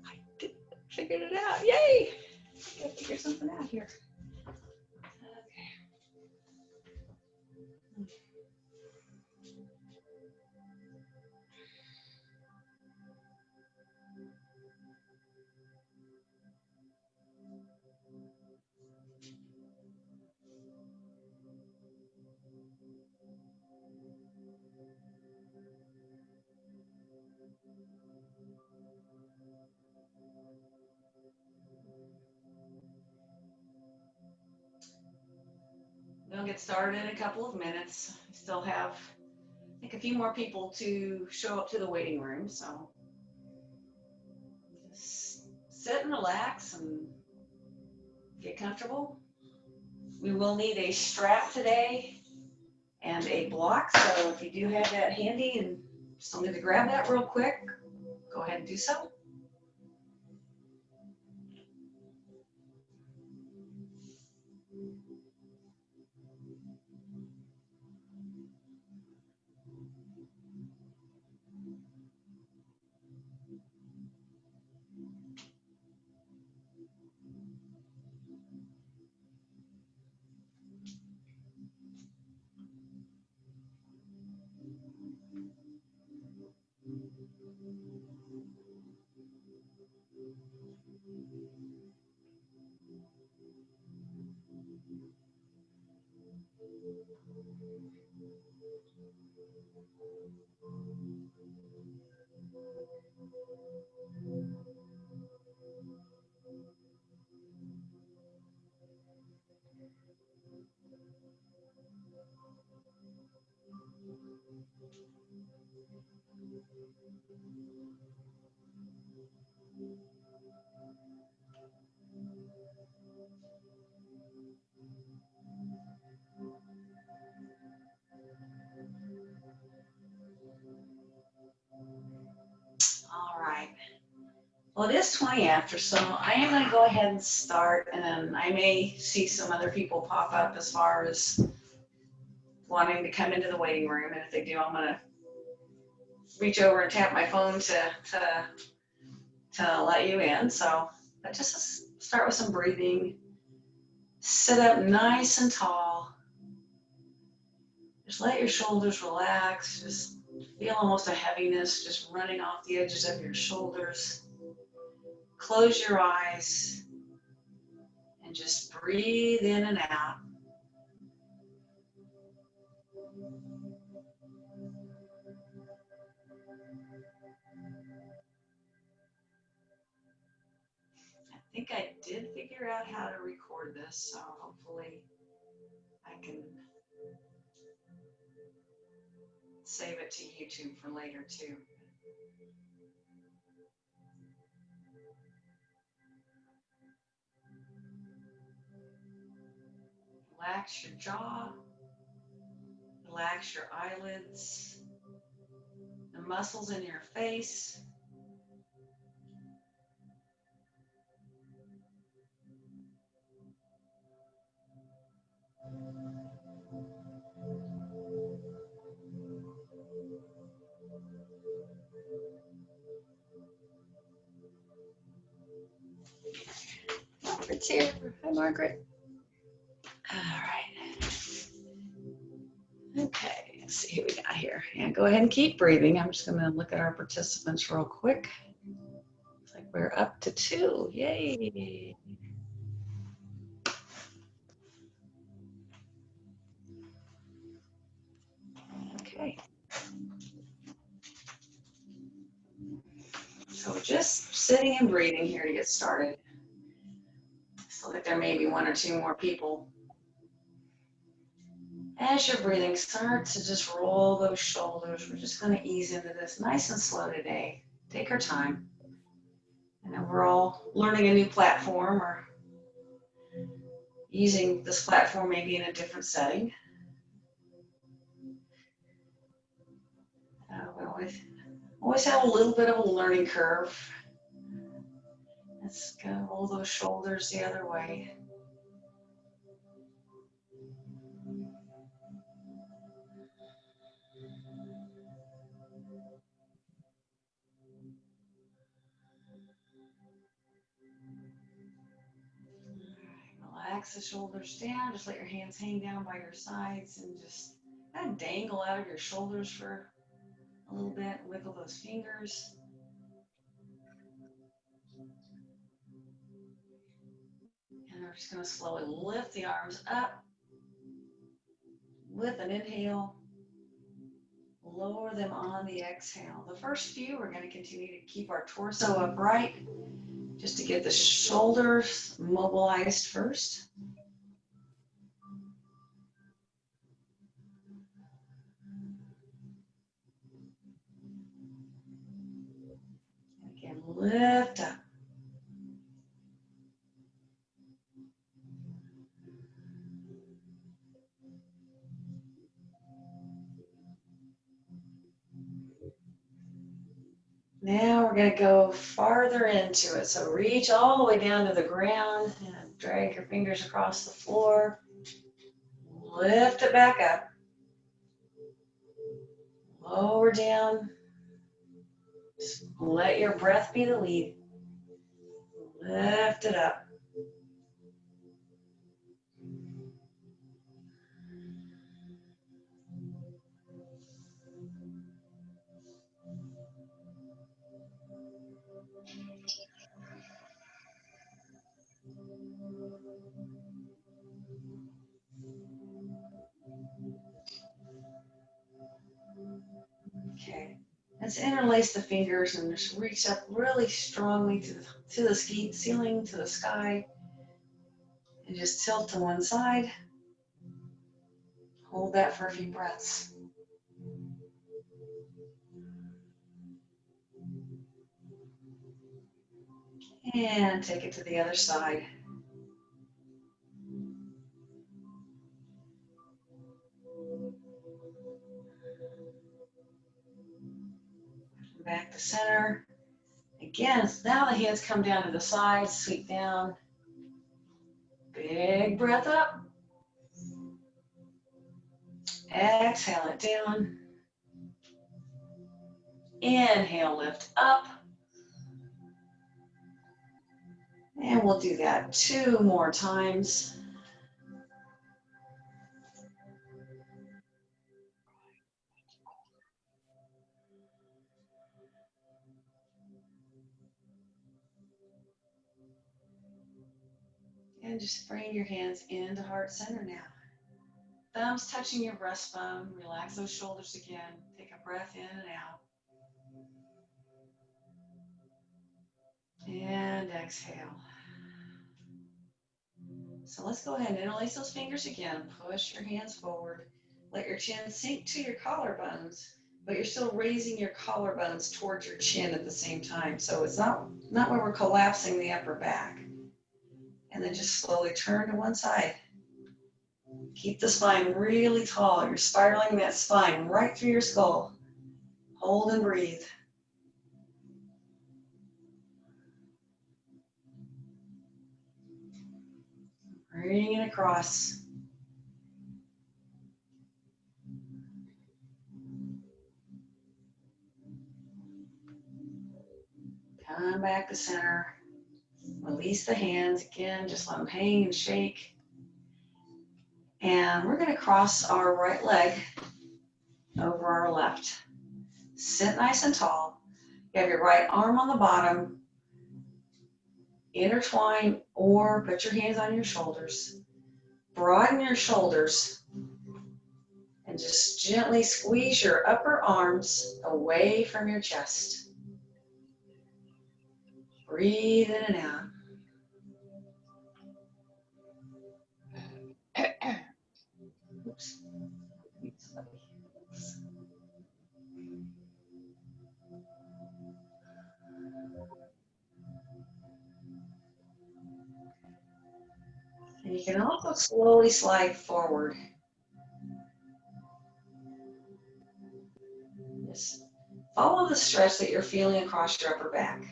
I figured it out. Yay! Gotta figure something out here. Okay. We'll get started in a couple of minutes. We still have, I think, a few more people to show up to the waiting room, so just sit and relax and get comfortable. We will need a strap today and a block, so if you do have that handy and still need to grab that real quick, go ahead and do so. All right. Well, it is 20 after, so I am going to go ahead and start, and then I may see some other people pop up as far as wanting to come into the waiting room, and if they do, I'm going to reach over and tap my phone to let you in. So, but just start with some breathing. Sit up nice and tall. Just let your shoulders relax. Just feel almost a heaviness just running off the edges of your shoulders. Close your eyes and just breathe in and out. I think I did figure out how to record this, so hopefully I can save it to YouTube for later too. Relax your jaw, relax your eyelids, the muscles in your face. Margaret's here. Hi, Margaret. All right. Okay, let's see who we got here. Yeah, go ahead and keep breathing. I'm just going to look at our participants real quick. Looks like we're up to 2. Yay. Okay. So we're just sitting and breathing here to get started. So that there may be 1 or 2 more people. As you're breathing, start to just roll those shoulders. We're just going to ease into this nice and slow today. Take our time. I know we're all learning a new platform or using this platform maybe in a different setting. We always have a little bit of a learning curve. Let's go roll those shoulders the other way. relax the shoulders down. Just let your hands hang down by your sides and just kind of dangle out of your shoulders for a little bit. Wiggle those fingers. And we're just going to slowly lift the arms up with an inhale. Lower them on the exhale. The first few, we're going to continue to keep our torso upright just to get the shoulders mobilized first. Again, lift up. Now we're going to go farther into it. So reach all the way down to the ground and drag your fingers across the floor. Lift it back up. Lower down. Just let your breath be the lead. Lift it up. Okay, let's interlace the fingers and just reach up really strongly to the ceiling, to the sky, and just tilt to one side. Hold that for a few breaths. And take it to the other side. Back to center. Again, now the hands come down to the sides, sweep down. Big breath up. Exhale it down. Inhale, lift up. And we'll do that 2 more times. And just bring your hands into heart center now. Thumbs touching your breastbone. Relax those shoulders again. Take a breath in and out. And exhale. So let's go ahead and interlace those fingers again. Push your hands forward. Let your chin sink to your collarbones, but you're still raising your collarbones towards your chin at the same time. So it's not where we're collapsing the upper back. And then just slowly turn to one side. Keep the spine really tall. You're spiraling that spine right through your skull. Hold and breathe. Bring it across. Come back to center. Release the hands again. Just let them hang and shake. And we're going to cross our right leg over our left. Sit nice and tall. You have your right arm on the bottom. Intertwine or put your hands on your shoulders. Broaden your shoulders and just gently squeeze your upper arms away from your chest. Breathe in and out. Oops. And you can also slowly slide forward. Just follow the stretch that you're feeling across your upper back.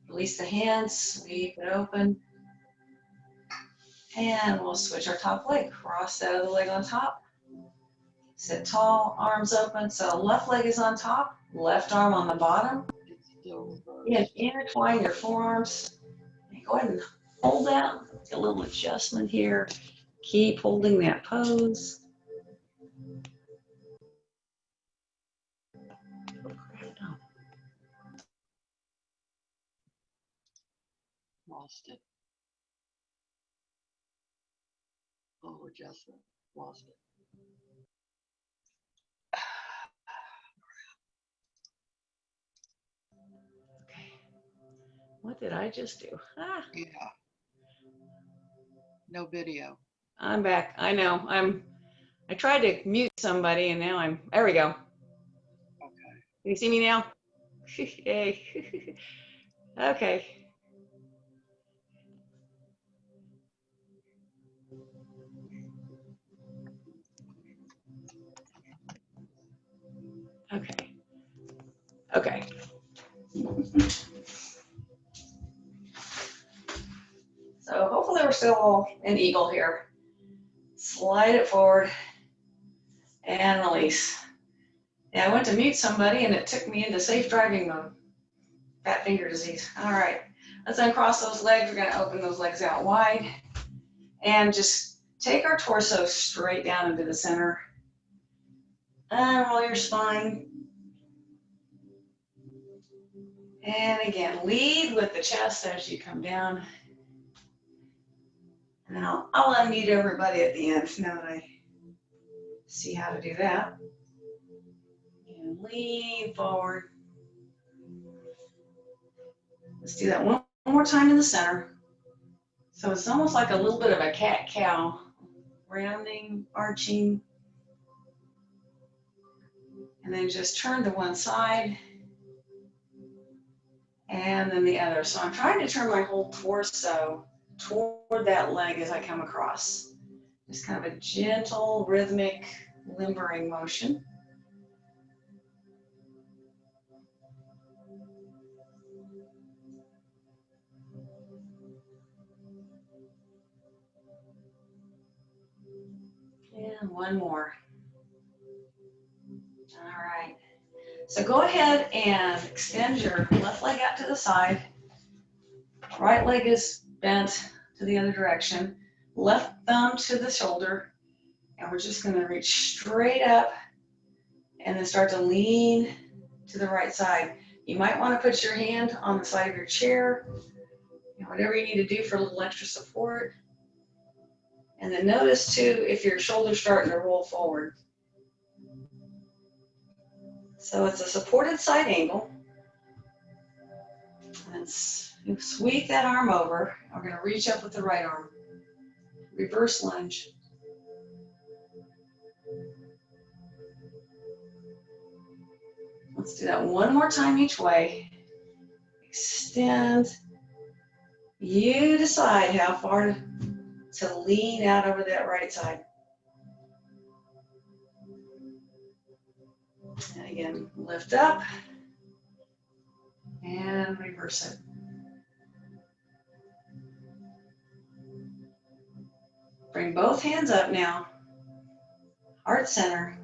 Release the hands, sweep it open. And we'll switch our top leg. Cross that other leg on top. Sit tall, arms open. So left leg is on top, left arm on the bottom. And intertwine your forearms. And go ahead and hold that, a little adjustment here. Keep holding that pose. Lost it. Oh, adjustment. Lost it. Okay. What did I just do? Ah. Yeah. No video. I'm back. I know. I tried to mute somebody and now there we go. Okay. Can you see me now? Yay. Okay. Okay. Okay. So hopefully we're still in eagle here. Slide it forward and release. Yeah, I went to mute somebody and it took me into safe driving mode. Fat finger disease. All right. Let's uncross those legs. We're going to open those legs out wide and just take our torso straight down into the center. And roll your spine. And again, lead with the chest as you come down. And then I'll unmute everybody at the end now that I see how to do that. And lean forward. Let's do that one more time in the center. So it's almost like a little bit of a cat-cow, rounding, arching, and then just turn to one side and then the other. So I'm trying to turn my whole torso toward that leg as I come across. Just kind of a gentle, rhythmic, limbering motion. And one more. All right. So go ahead and extend your left leg out to the side. Right leg is bent to the other direction. Left thumb to the shoulder. And we're just going to reach straight up and then start to lean to the right side. You might want to put your hand on the side of your chair, whatever you need to do for a little extra support. And then notice too if your shoulder's starting to roll forward. So it's a supported side angle. And sweep that arm over. We're going to reach up with the right arm. Reverse lunge. Let's do that one more time each way. Extend. You decide how far to lean out over that right side. And again, lift up and reverse it. Bring both hands up now, heart center.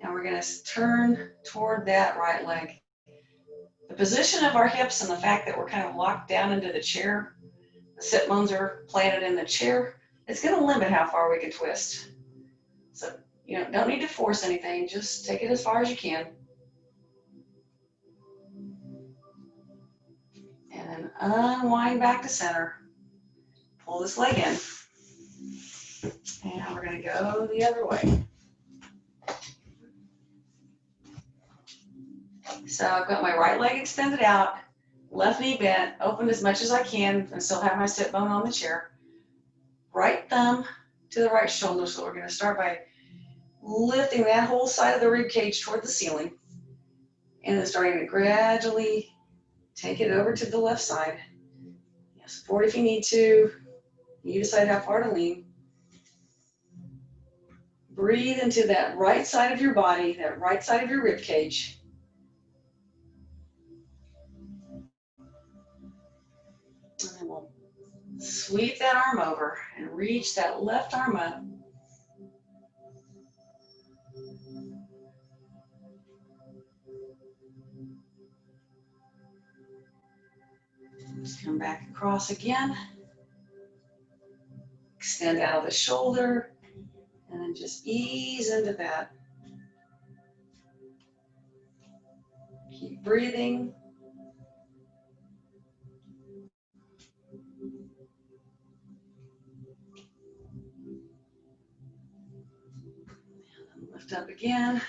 And we're going to turn toward that right leg. The position of our hips and the fact that we're kind of locked down into the chair, the sit bones are planted in the chair, it's going to limit how far we can twist. So, don't need to force anything, just take it as far as you can. And then unwind back to center. Pull this leg in. And we're going to go the other way. So I've got my right leg extended out, left knee bent, open as much as I can, and still have my sit bone on the chair. Right thumb to the right shoulder. So we're going to start by lifting that whole side of the rib cage toward the ceiling. And then starting to gradually take it over to the left side. Support if you need to. You decide how far to lean. Breathe into that right side of your body, that right side of your rib cage. And then we'll sweep that arm over and reach that left arm up. Just come back across again. Extend out of the shoulder, and then just ease into that. Keep breathing. And lift up again.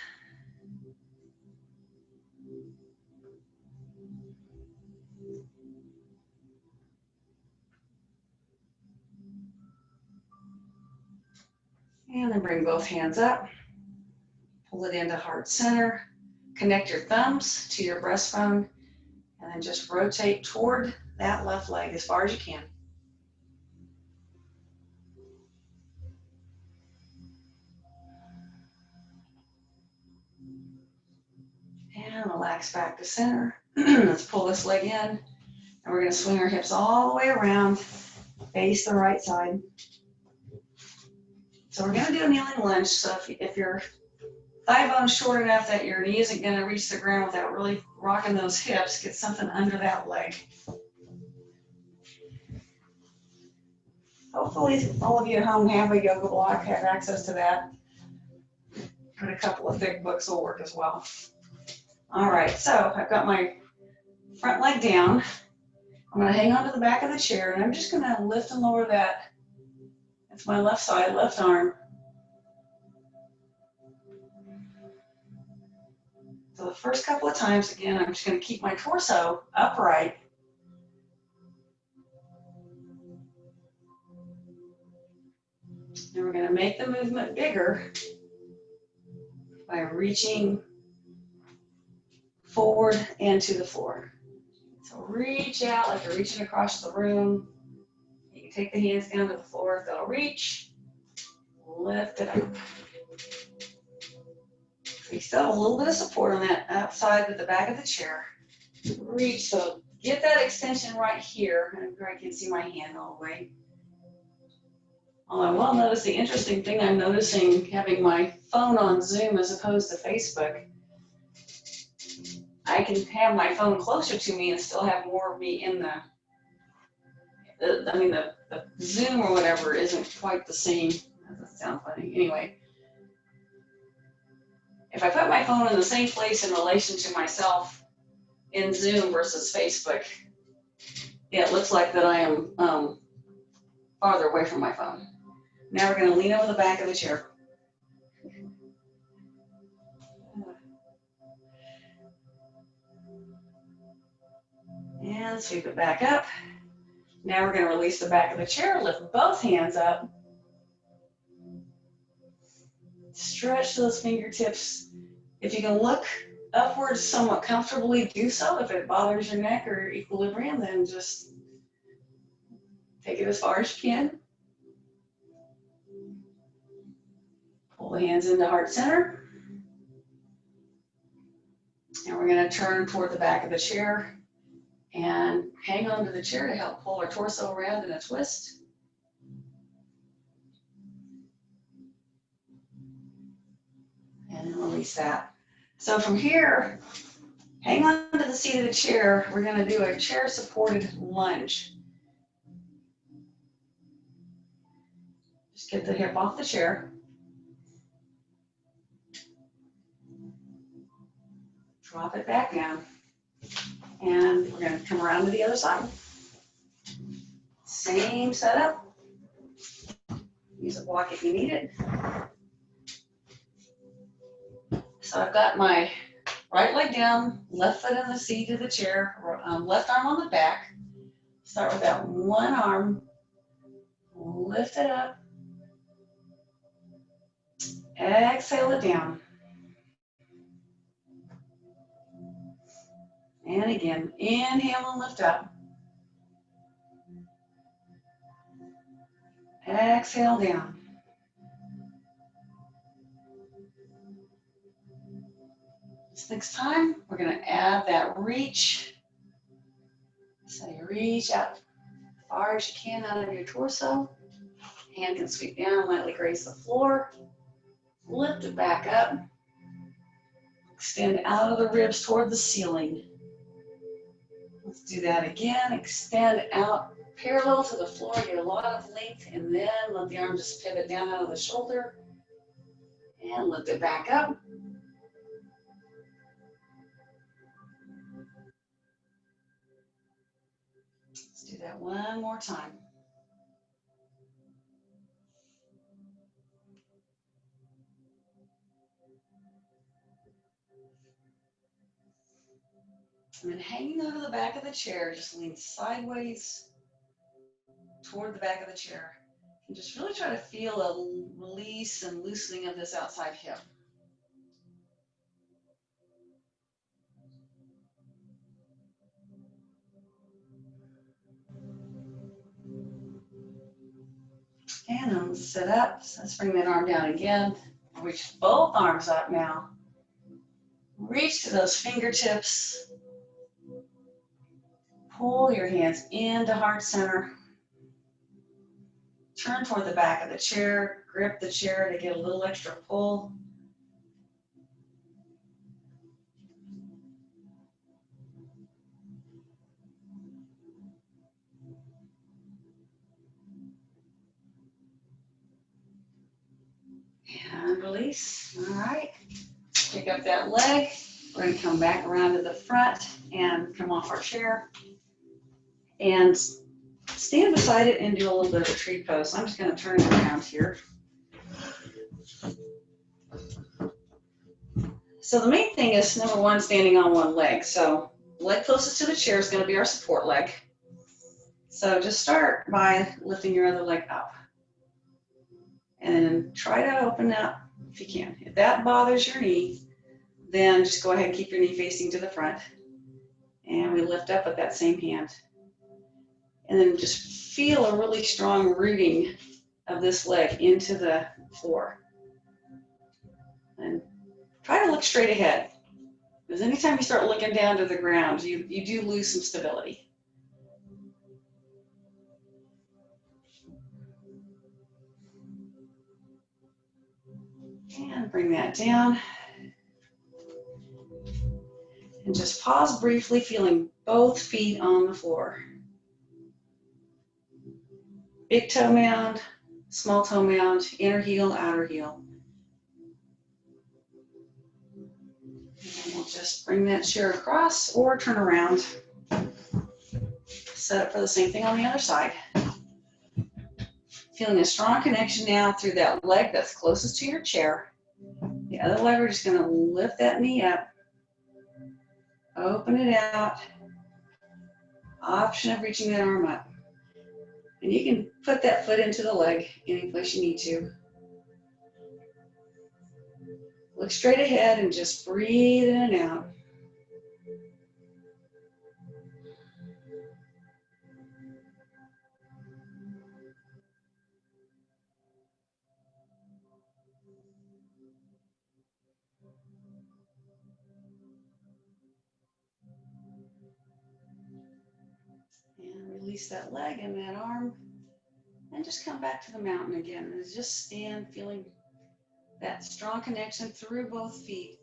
And then bring both hands up. Pull it into heart center. Connect your thumbs to your breastbone, and then just rotate toward that left leg as far as you can. And relax back to center. Let's pull this leg in, and we're going to swing our hips all the way around, face the right side. So we're going to do a kneeling lunge. So if your thigh bone's short enough that your knee isn't going to reach the ground without really rocking those hips, get something under that leg. Hopefully all of you at home have a yoga block, have access to that. But a couple of thick books will work as well. All right, so I've got my front leg down. I'm going to hang on to the back of the chair, and I'm just going to lift and lower that. It's my left side, left arm. So the first couple of times, again, I'm just going to keep my torso upright. And we're going to make the movement bigger by reaching forward and to the floor. So reach out like you're reaching across the room. You can take the hands down to the floor if they'll reach. Lift it up. So you still have a little bit of support on that outside with the back of the chair. Reach, so get that extension right here. And I can see my hand all the way. Although I will notice the interesting thing I'm noticing having my phone on Zoom as opposed to Facebook, I can have my phone closer to me and still have more of me in the Zoom or whatever isn't quite the same. That doesn't sound funny. Anyway, if I put my phone in the same place in relation to myself in Zoom versus Facebook, it looks like that I am farther away from my phone. Now we're going to lean over the back of the chair. And sweep it back up. Now we're going to release the back of the chair, lift both hands up. Stretch those fingertips. If you can look upwards somewhat comfortably, do so. If it bothers your neck or equilibrium, then just take it as far as you can. Pull the hands into heart center. And we're going to turn toward the back of the chair and hang on to the chair to help pull our torso around in a twist. And then release that. So from here, hang on to the seat of the chair. We're going to do a chair supported lunge. Just get the hip off the chair. Drop it back down. And we're going to come around to the other side. Same setup. Use a block if you need it. So I've got my right leg down, left foot in the seat of the chair, left arm on the back. Start with that one arm. Lift it up. Exhale it down. And again, inhale and lift up. Exhale down. This next time, we're going to add that reach. So you reach out as far as you can out of your torso. Hand can sweep down, lightly graze the floor. Lift it back up. Extend out of the ribs toward the ceiling. Let's do that again. Extend out parallel to the floor, get a lot of length, and then let the arm just pivot down out of the shoulder and lift it back up. Let's do that one more time. And then hanging over the back of the chair, just lean sideways toward the back of the chair. And just really try to feel a release and loosening of this outside hip. And then let's sit up. So let's bring that arm down again. Reach both arms up now. Reach to those fingertips. Pull your hands into heart center. Turn toward the back of the chair. Grip the chair to get a little extra pull. And release. All right. Pick up that leg. We're going to come back around to the front and come off our chair. And stand beside it and do a little bit of a tree pose. I'm just going to turn it around here. So the main thing is, number one, standing on one leg. So leg closest to the chair is going to be our support leg. So just start by lifting your other leg up. And try to open up if you can. If that bothers your knee, then just go ahead and keep your knee facing to the front. And we lift up with that same hand. And then just feel a really strong rooting of this leg into the floor. And try to look straight ahead. Because anytime you start looking down to the ground, you do lose some stability. And bring that down. And just pause briefly, feeling both feet on the floor. Big toe mound, small toe mound, inner heel, outer heel. And we'll just bring that chair across or turn around. Set up for the same thing on the other side. Feeling a strong connection now through that leg that's closest to your chair. The other leg, we're just going to lift that knee up. Open it out. Option of reaching that arm up. And you can put that foot into the leg any place you need to. Look straight ahead and just breathe in and out. And release that leg and that arm. And just come back to the mountain again. And just stand feeling that strong connection through both feet.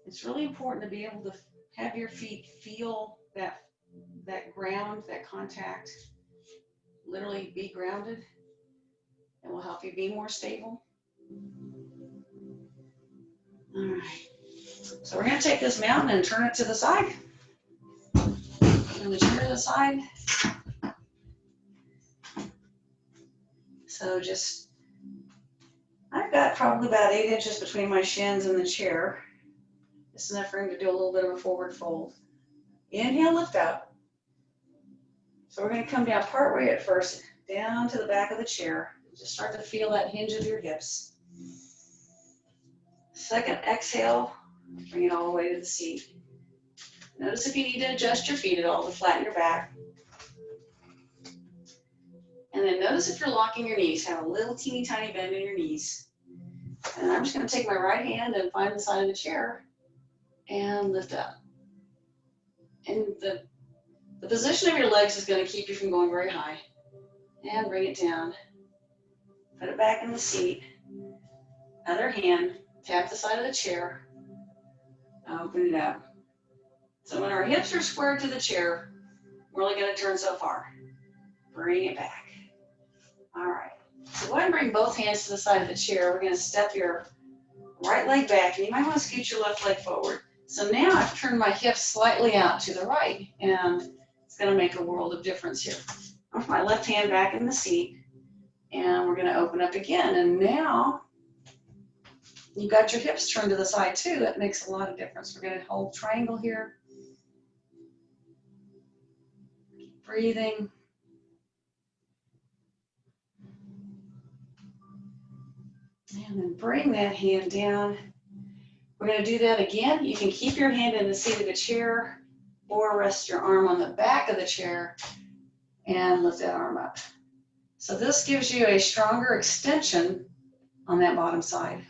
It's really important to be able to have your feet feel that ground, that contact. Literally be grounded. It will help you be more stable. All right. So we're going to take this mountain and turn it to the side. Turn the chair to the side. So just, I've got probably about 8 inches between my shins and the chair. Just enough room to do a little bit of a forward fold. Inhale, lift up. So we're going to come down partway at first, down to the back of the chair. Just start to feel that hinge of your hips. Second exhale, bring it all the way to the seat. Notice if you need to adjust your feet at all to flatten your back. And then notice if you're locking your knees, have a little teeny tiny bend in your knees. And I'm just going to take my right hand and find the side of the chair and lift up. And the position of your legs is going to keep you from going very high. And bring it down. Put it back in the seat. Other hand, tap the side of the chair. Open it up. So when our hips are squared to the chair, We're only going to turn so far. Bring it back. All right. So go ahead and bring both hands to the side of the chair. We're going to step your right leg back, and you might want to scoot your left leg forward. So now I've turned my hips slightly out to the right, and it's going to make a world of difference here. I'll put my left hand back in the seat, and we're going to open up again. And now you've got your hips turned to the side too. That makes a lot of difference. We're going to hold triangle here. Keep breathing. And then bring that hand down. We're going to do that again. You can keep your hand in the seat of the chair or rest your arm on the back of the chair and lift that arm up. So this gives you a stronger extension on that bottom side.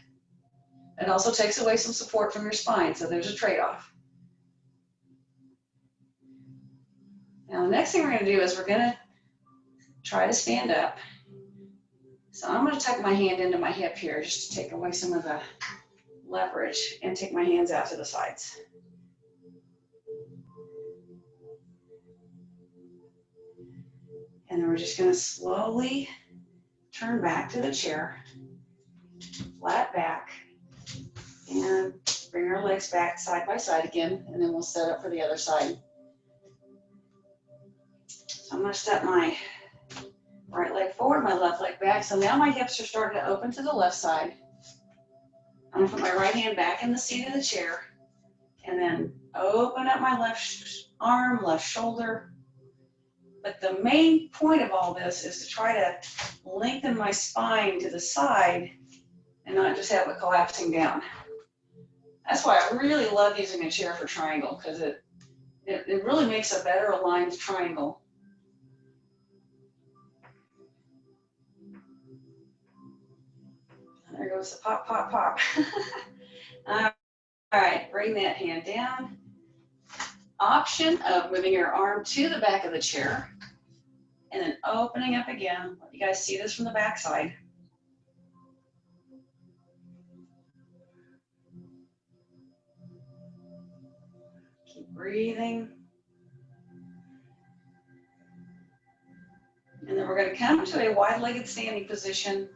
It also takes away some support from your spine, so there's a trade-off. Now the next thing we're going to do is we're going to try to stand up. So I'm going to tuck my hand into my hip here just to take away some of the leverage and take my hands out to the sides. And then we're just going to slowly turn back to the chair, flat back, and bring our legs back side by side again, and then we'll set up for the other side. So I'm going to step my right leg forward, my left leg back. So now my hips are starting to open to the left side. I'm going to put my right hand back in the seat of the chair, and then open up my left arm, left shoulder. But the main point of all this is to try to lengthen my spine to the side and not just have it collapsing down. That's why I really love using a chair for triangle, because it really makes a better aligned triangle. There goes the pop, pop, pop. All right, bring that hand down. Option of moving your arm to the back of the chair and then opening up again. Let you guys see this from the back side. Keep breathing. And then we're going to come to a wide-legged standing position.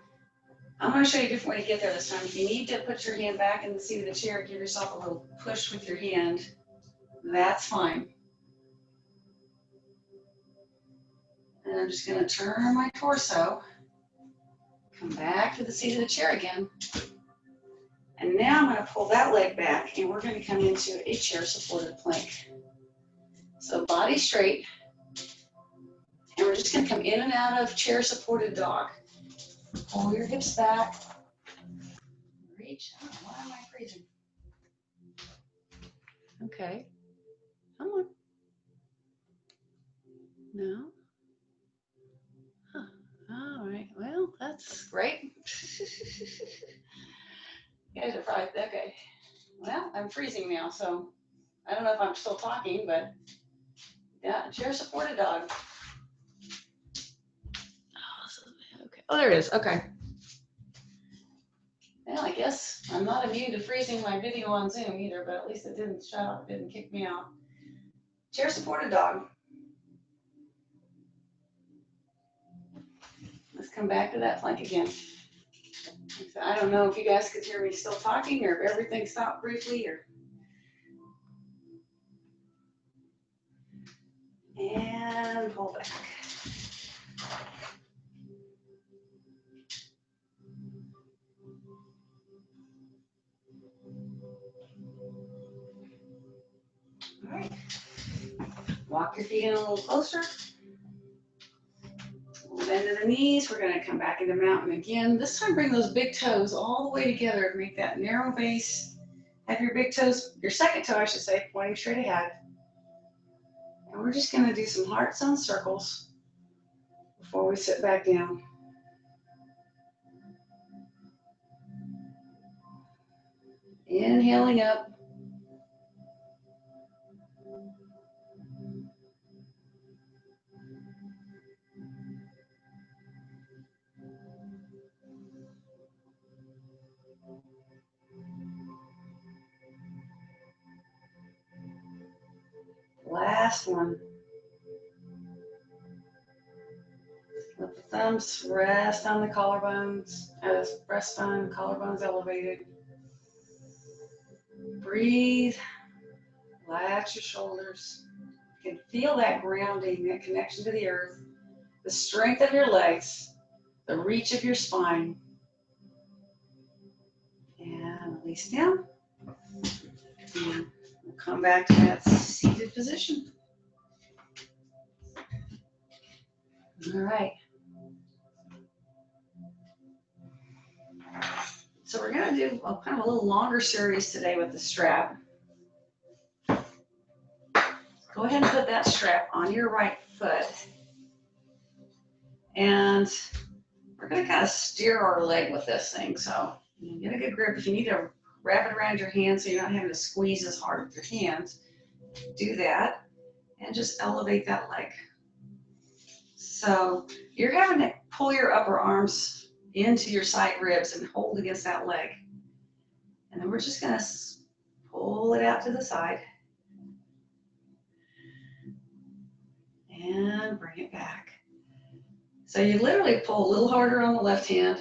I'm going to show you a different way to get there this time. If you need to put your hand back in the seat of the chair, give yourself a little push with your hand. That's fine. And I'm just going to turn my torso, come back to the seat of the chair again. And now I'm going to pull that leg back, and we're going to come into a chair-supported plank. So body straight, and we're just going to come in and out of chair-supported dog. Pull your hips back. Reach. Oh, why am I freezing? Okay. Come on. No. Huh. All right. Well, that's great. You guys are probably, okay. Well, I'm freezing now, so I don't know if I'm still talking, but yeah, chair supported dog. Okay. Oh, there it is. Okay. Well, I guess I'm not immune to freezing my video on Zoom either, but at least it didn't shut off, it didn't kick me out. Chair supported dog. Let's come back to that plank again. So I don't know if you guys could hear me still talking or if everything stopped briefly or. And pull back. All right. Walk your feet in a little closer. We'll bend to the knees. We're going to come back into mountain again. This time bring those big toes all the way together and make that narrow base. Have your big toes, your second toe I should say, pointing straight ahead. And we're just going to do some heart zone circles before we sit back down. Inhaling up. Last one. Thumbs rest on the collarbones, rest on collarbones elevated. Breathe, relax your shoulders. You can feel that grounding, that connection to the earth, the strength of your legs, the reach of your spine. And release down. And we'll come back to that seated position. All right. So we're going to do kind of a little longer series today with the strap. Go ahead and put that strap on your right foot. And we're going to kind of steer our leg with this thing. So get a good grip. If you need to wrap it around your hand so you're not having to squeeze as hard with your hands, do that. And just elevate that leg. So you're having to pull your upper arms into your side ribs and hold against that leg. And then we're just going to pull it out to the side. And bring it back. So you literally pull a little harder on the left hand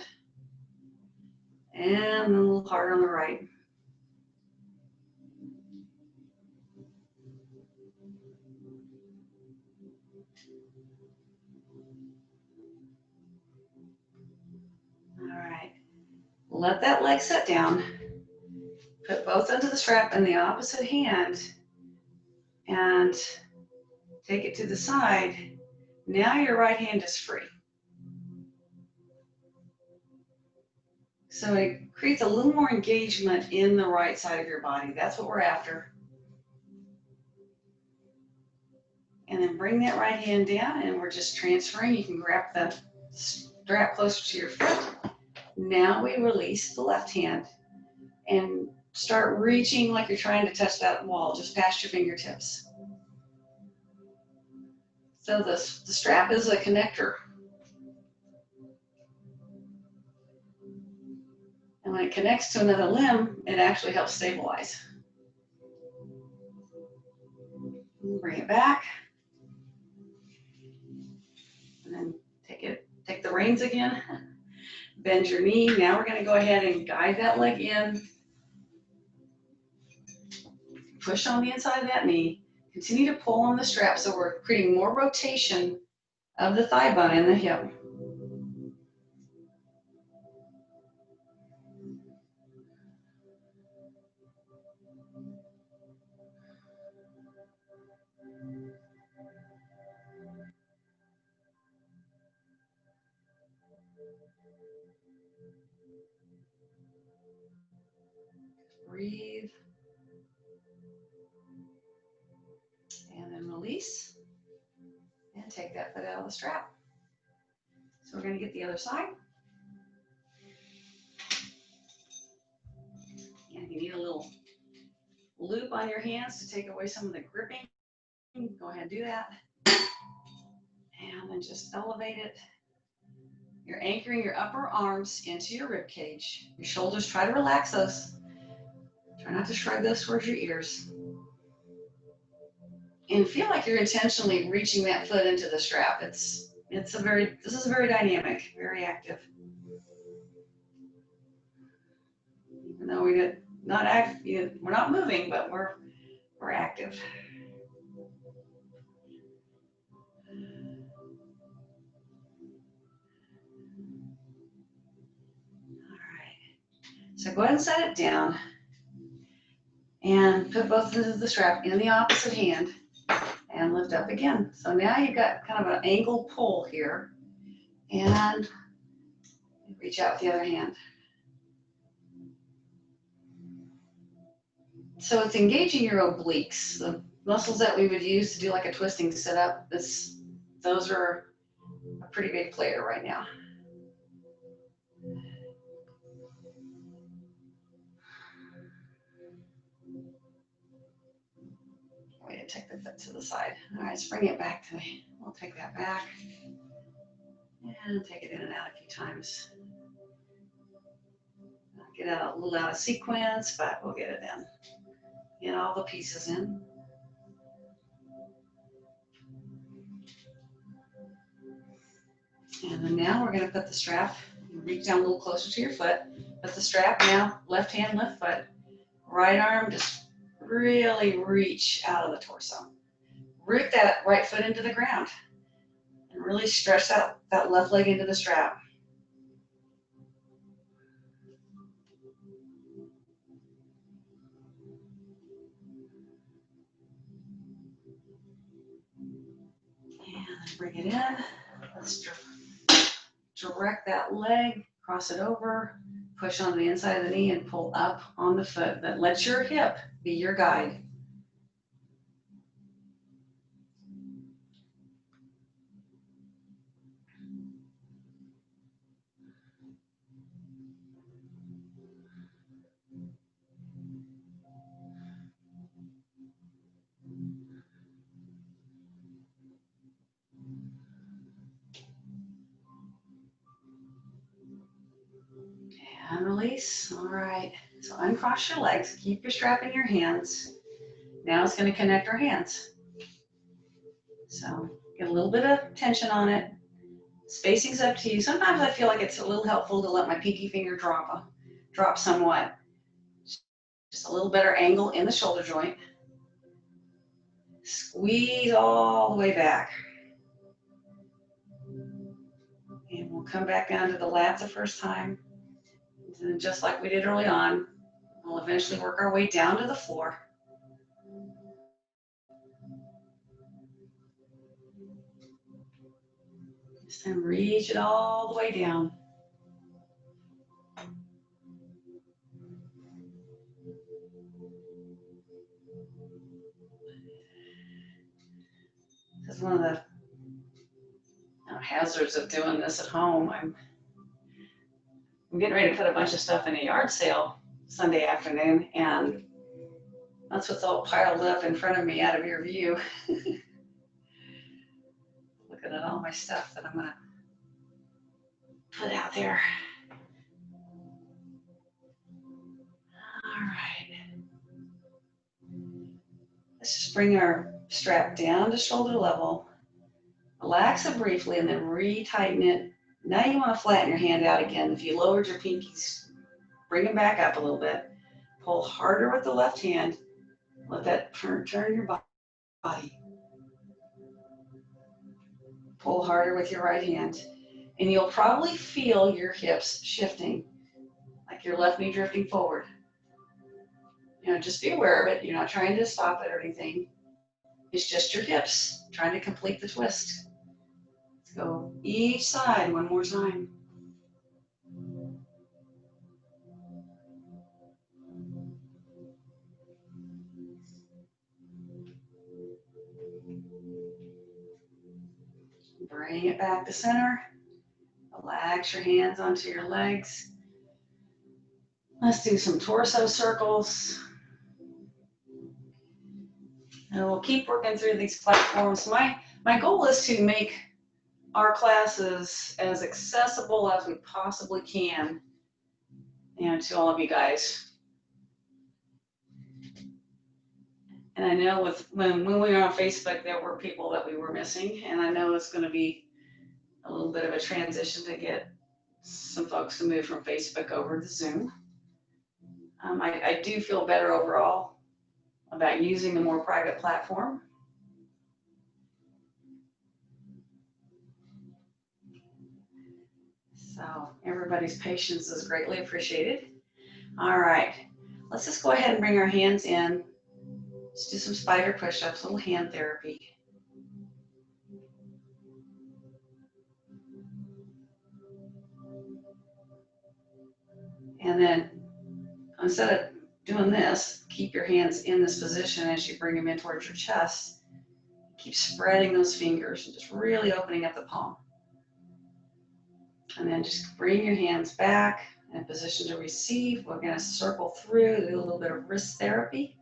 and a little harder on the right. All right. Let that leg set down. Put both ends of the strap in the opposite hand and take it to the side. Now your right hand is free. So it creates a little more engagement in the right side of your body. That's what we're after. And then bring that right hand down and we're just transferring. You can grab the strap closer to your foot. Now we release the left hand and start reaching like you're trying to touch that wall, just past your fingertips. So the strap is a connector. And when it connects to another limb, it actually helps stabilize. Bring it back. And then take the reins again. Bend your knee. Now we're going to go ahead and guide that leg in. Push on the inside of that knee. Continue to pull on the strap so we're creating more rotation of the thigh bone and the hip. Breathe. And then release. And take that foot out of the strap. So we're going to get the other side. And you need a little loop on your hands to take away some of the gripping. Go ahead and do that. And then just elevate it. You're anchoring your upper arms into your rib cage. Your shoulders, try to relax those. Try not to shrug those towards your ears. And feel like you're intentionally reaching that foot into the strap. This is very dynamic, very active. Even though we're not moving, but we're active. All right. So go ahead and set it down and put both ends of the strap in the opposite hand and lift up again. So now you've got kind of an angled pull here and reach out with the other hand. So it's engaging your obliques, the muscles that we would use to do like a twisting sit-up. Those are a pretty big player right now. Way to take the foot to the side. All right, let's bring it back to me. We'll take that back and take it in and out a few times. Get a little out of sequence, but we'll get it in. Get all the pieces in. And then now we're gonna put the strap, reach down a little closer to your foot, put the strap now, left hand, left foot, right arm, just really reach out of the torso. Root that right foot into the ground and really stretch that left leg into the strap. And then bring it in. Let's direct that leg, cross it over, push on the inside of the knee and pull up on the foot. But let your hip be your guide. And release. All right. So uncross your legs. Keep your strap in your hands. Now it's going to connect our hands. So get a little bit of tension on it. Spacing's up to you. Sometimes I feel like it's a little helpful to let my pinky finger drop somewhat. Just a little better angle in the shoulder joint. Squeeze all the way back. And we'll come back down to the lat the first time. And then just like we did early on, we'll eventually work our way down to the floor. This time reach it all the way down. This is one of the hazards of doing this at home. I'm getting ready to put a bunch of stuff in a yard sale Sunday afternoon, and that's what's all piled up in front of me out of your view. Looking at all my stuff that I'm gonna put out there. All right. Let's just bring our strap down to shoulder level. Relax it briefly and then retighten it. Now you want to flatten your hand out again. If you lowered your pinkies, bring them back up a little bit. Pull harder with the left hand. Let that turn your body. Pull harder with your right hand. And you'll probably feel your hips shifting, like your left knee drifting forward. You know, just be aware of it. You're not trying to stop it or anything. It's just your hips trying to complete the twist. Let's go each side one more time. Bring it back to center. Relax your hands onto your legs. Let's do some torso circles. And we'll keep working through these platforms. My goal is to make our classes as accessible as we possibly can, and to all of you guys. And I know when we were on Facebook, there were people that we were missing, and I know it's going to be a little bit of a transition to get some folks to move from Facebook over to Zoom. I do feel better overall about using a more private platform. So everybody's patience is greatly appreciated. All right, let's just go ahead and bring our hands in. Let's do some spider push-ups, little hand therapy. And then instead of doing this, keep your hands in this position as you bring them in towards your chest. Keep spreading those fingers and just really opening up the palm. And then just bring your hands back in a position to receive. We're going to circle through, do a little bit of wrist therapy.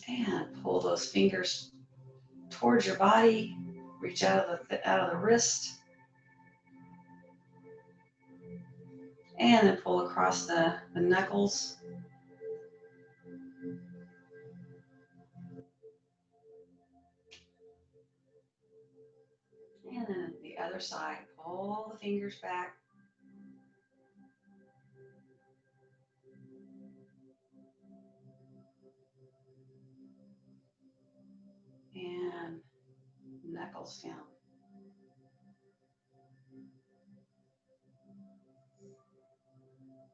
And pull those fingers towards your body. Reach out of the wrist. And then pull across the knuckles. And then the other side, pull the fingers back. And knuckles down.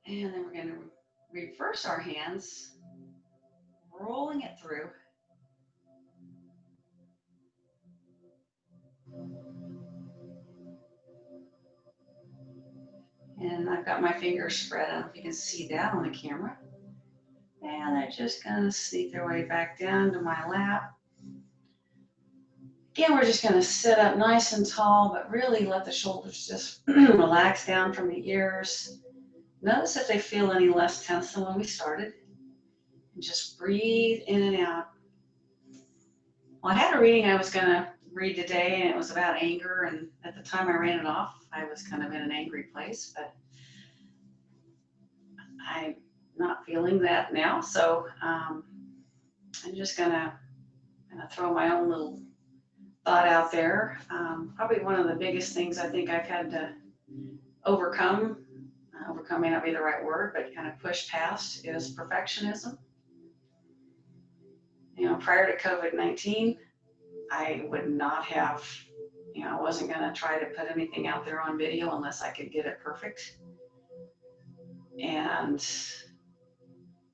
And then we're going to reverse our hands, rolling it through. And I've got my fingers spread. I don't know if you can see that on the camera. And they're just going to sneak their way back down to my lap. Again, we're just going to sit up nice and tall, but really let the shoulders just relax down from the ears. Notice if they feel any less tense than when we started. And just breathe in and out. Well, I had a reading I was going to read today, and it was about anger. And at the time I ran it off, I was kind of in an angry place, but I'm not feeling that now. So I'm just going to throw my own little thought out there. Probably one of the biggest things I think I've had to overcome may not be the right word, but kind of push past, is perfectionism. You know, prior to COVID-19, I would not have, I wasn't going to try to put anything out there on video unless I could get it perfect. And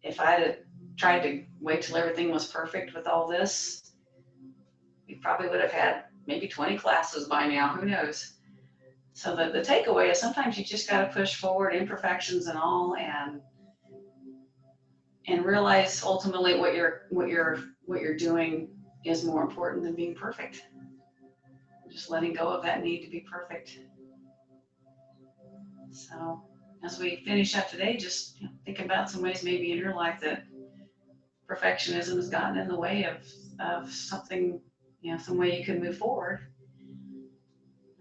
if I had tried to wait till everything was perfect with all this, we probably would have had maybe 20 classes by now, who knows? So the takeaway is sometimes you just got to push forward, imperfections and all, and realize ultimately what you're doing is more important than being perfect. Just letting go of that need to be perfect. So as we finish up today, just think about some ways maybe in your life that perfectionism has gotten in the way of something, some way you can move forward.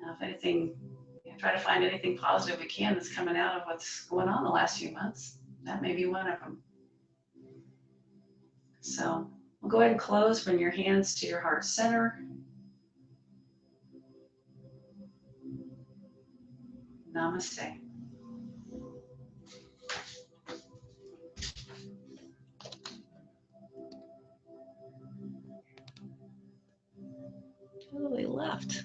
Now, if anything, try to find anything positive we can that's coming out of what's going on the last few months. That may be one of them. So we'll go ahead and close. Bring your hands to your heart center. Namaste. Totally left.